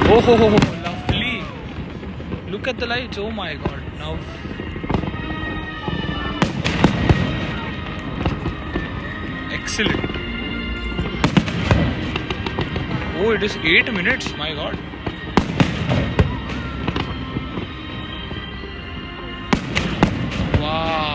Oh, ho, ho, ho, lovely. Look at the lights. Oh my god. Now. Excellent. Oh, it is 8 minutes. My god. Wow.